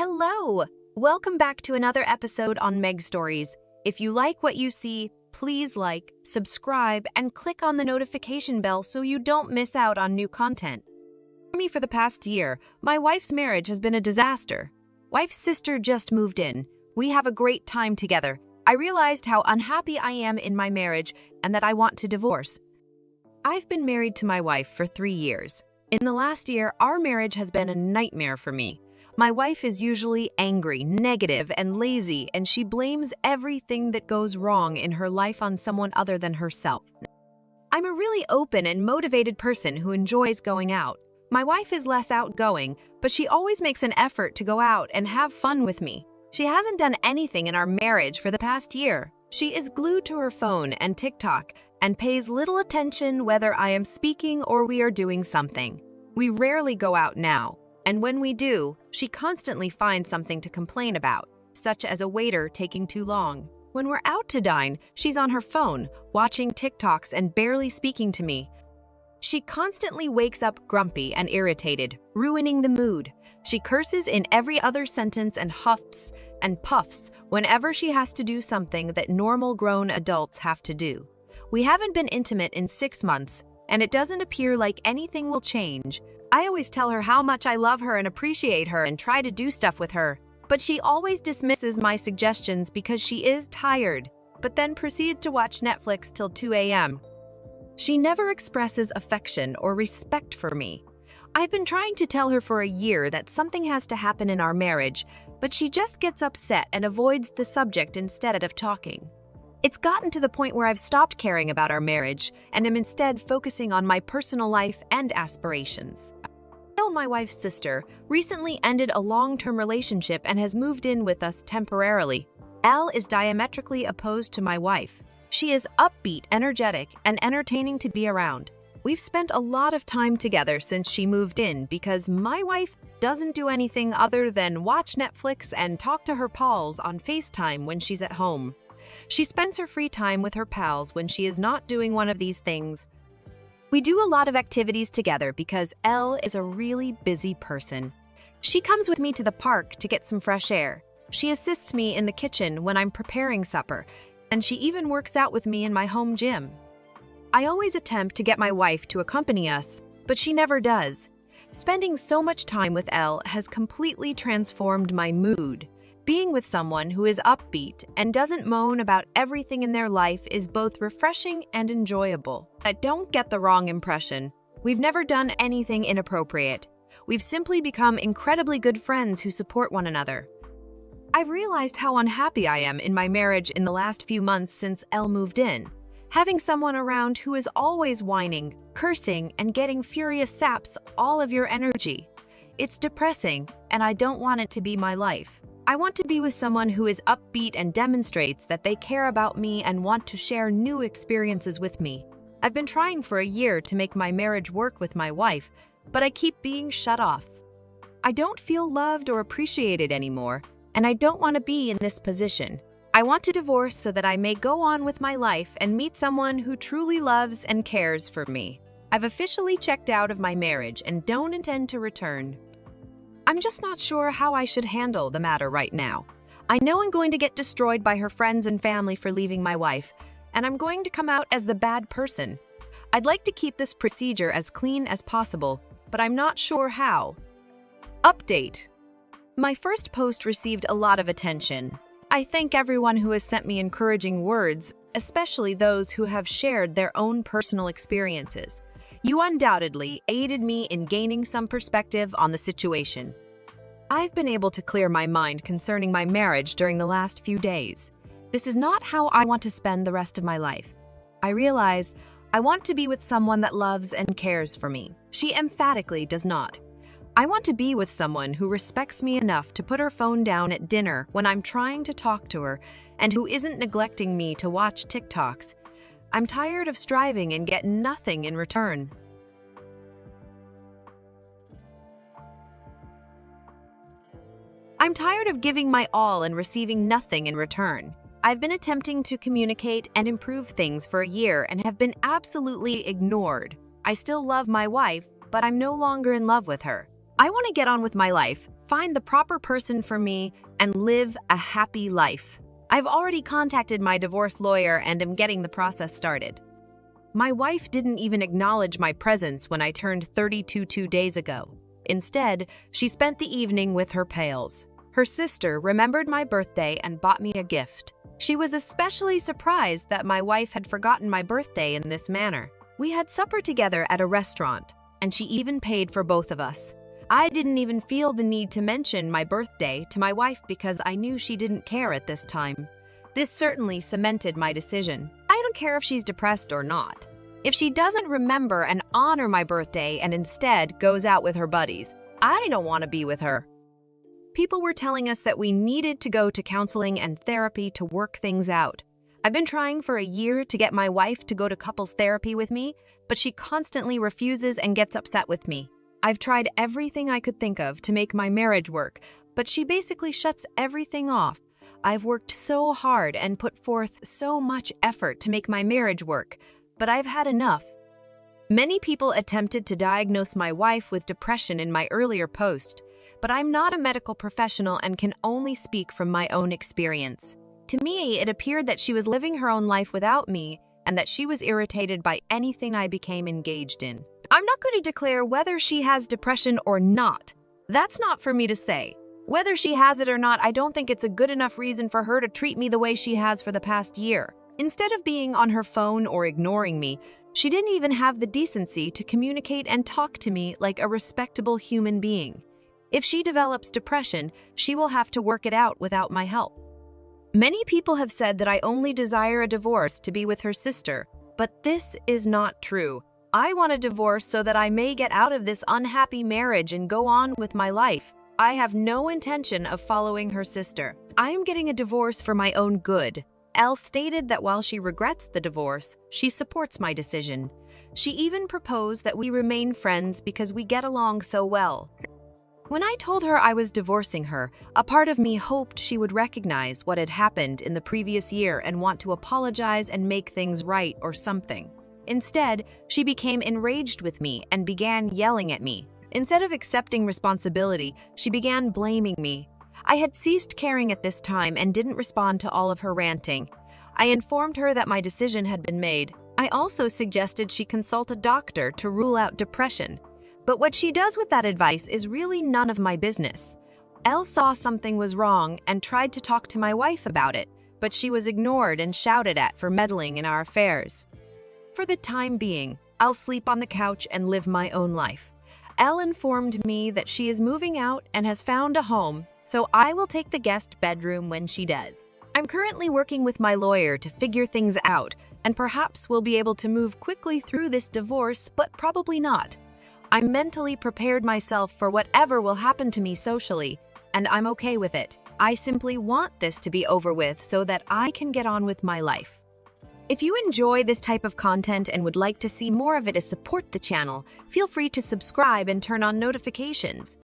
Hello! Welcome back to another episode on MegStories. If you like what you see, please like, subscribe, and click on the notification bell so you don't miss out on new content. For me, for the past year, my wife's marriage has been a disaster. Wife's sister just moved in. We have a great time together. I realized how unhappy I am in my marriage and that I want to divorce. I've been married to my wife for 3 years. In the last year, our marriage has been a nightmare for me. My wife is usually angry, negative, and lazy, and she blames everything that goes wrong in her life on someone other than herself. I'm a really open and motivated person who enjoys going out. My wife is less outgoing, but she always makes an effort to go out and have fun with me. She hasn't done anything in our marriage for the past year. She is glued to her phone and TikTok and pays little attention whether I am speaking or we are doing something. We rarely go out now. And when we do, she constantly finds something to complain about, such as a waiter taking too long. When we're out to dine, she's on her phone, watching TikToks and barely speaking to me. She constantly wakes up grumpy and irritated, ruining the mood. She curses in every other sentence and huffs and puffs whenever she has to do something that normal grown adults have to do. We haven't been intimate in 6 months, and it doesn't appear like anything will change. I always tell her how much I love her and appreciate her and try to do stuff with her, but she always dismisses my suggestions because she is tired, but then proceeds to watch Netflix till 2 a.m. She never expresses affection or respect for me. I've been trying to tell her for a year that something has to happen in our marriage, but she just gets upset and avoids the subject instead of talking. It's gotten to the point where I've stopped caring about our marriage and am instead focusing on my personal life and aspirations. My wife's sister recently ended a long-term relationship and has moved in with us temporarily. Elle is diametrically opposed to my wife. She is upbeat, energetic, and entertaining to be around. We've spent a lot of time together since she moved in because my wife doesn't do anything other than watch Netflix and talk to her pals on FaceTime when she's at home. She spends her free time with her pals when she is not doing one of these things. We do a lot of activities together because Elle is a really busy person. She comes with me to the park to get some fresh air. She assists me in the kitchen when I'm preparing supper, and she even works out with me in my home gym. I always attempt to get my wife to accompany us, but she never does. Spending so much time with Elle has completely transformed my mood. Being with someone who is upbeat and doesn't moan about everything in their life is both refreshing and enjoyable. Don't get the wrong impression. We've never done anything inappropriate. We've simply become incredibly good friends who support one another. I've realized how unhappy I am in my marriage in the last few months since Elle moved in. Having someone around who is always whining, cursing, and getting furious saps all of your energy. It's depressing, and I don't want it to be my life. I want to be with someone who is upbeat and demonstrates that they care about me and want to share new experiences with me. I've been trying for a year to make my marriage work with my wife, but I keep being shut off. I don't feel loved or appreciated anymore, and I don't want to be in this position. I want to divorce so that I may go on with my life and meet someone who truly loves and cares for me. I've officially checked out of my marriage and don't intend to return. I'm just not sure how I should handle the matter right now. I know I'm going to get destroyed by her friends and family for leaving my wife, and I'm going to come out as the bad person. I'd like to keep this procedure as clean as possible, but I'm not sure how. Update. My first post received a lot of attention. I thank everyone who has sent me encouraging words, especially those who have shared their own personal experiences. You undoubtedly aided me in gaining some perspective on the situation. I've been able to clear my mind concerning my marriage during the last few days. This is not how I want to spend the rest of my life. I realized I want to be with someone that loves and cares for me. She emphatically does not. I want to be with someone who respects me enough to put her phone down at dinner when I'm trying to talk to her and who isn't neglecting me to watch TikToks. I'm tired of striving and get nothing in return. I'm tired of giving my all and receiving nothing in return. I've been attempting to communicate and improve things for a year and have been absolutely ignored. I still love my wife, but I'm no longer in love with her. I want to get on with my life, find the proper person for me, and live a happy life. I've already contacted my divorce lawyer and am getting the process started. My wife didn't even acknowledge my presence when I turned 32 2 days ago. Instead, she spent the evening with her pals. Her sister remembered my birthday and bought me a gift. She was especially surprised that my wife had forgotten my birthday in this manner. We had supper together at a restaurant, and she even paid for both of us. I didn't even feel the need to mention my birthday to my wife because I knew she didn't care at this time. This certainly cemented my decision. I don't care if she's depressed or not. If she doesn't remember and honor my birthday and instead goes out with her buddies, I don't want to be with her. People were telling us that we needed to go to counseling and therapy to work things out. I've been trying for a year to get my wife to go to couples therapy with me, but she constantly refuses and gets upset with me. I've tried everything I could think of to make my marriage work, but she basically shuts everything off. I've worked so hard and put forth so much effort to make my marriage work, but I've had enough. Many people attempted to diagnose my wife with depression in my earlier post, but I'm not a medical professional and can only speak from my own experience. To me, it appeared that she was living her own life without me and that she was irritated by anything I became engaged in. I'm not going to declare whether she has depression or not. That's not for me to say. Whether she has it or not, I don't think it's a good enough reason for her to treat me the way she has for the past year. Instead of being on her phone or ignoring me, she didn't even have the decency to communicate and talk to me like a respectable human being. If she develops depression, she will have to work it out without my help. Many people have said that I only desire a divorce to be with her sister, but this is not true. I want a divorce so that I may get out of this unhappy marriage and go on with my life. I have no intention of following her sister. I am getting a divorce for my own good. Elle stated that while she regrets the divorce, she supports my decision. She even proposed that we remain friends because we get along so well. When I told her I was divorcing her, a part of me hoped she would recognize what had happened in the previous year and want to apologize and make things right or something. Instead, she became enraged with me and began yelling at me. Instead of accepting responsibility, she began blaming me. I had ceased caring at this time and didn't respond to all of her ranting. I informed her that my decision had been made. I also suggested she consult a doctor to rule out depression. But what she does with that advice is really none of my business. Elle saw something was wrong and tried to talk to my wife about it, but she was ignored and shouted at for meddling in our affairs. For the time being, I'll sleep on the couch and live my own life. Elle informed me that she is moving out and has found a home, so I will take the guest bedroom when she does. I'm currently working with my lawyer to figure things out, and perhaps we'll be able to move quickly through this divorce, but probably not. I mentally prepared myself for whatever will happen to me socially, and I'm okay with it. I simply want this to be over with so that I can get on with my life. If you enjoy this type of content and would like to see more of it to support the channel, feel free to subscribe and turn on notifications.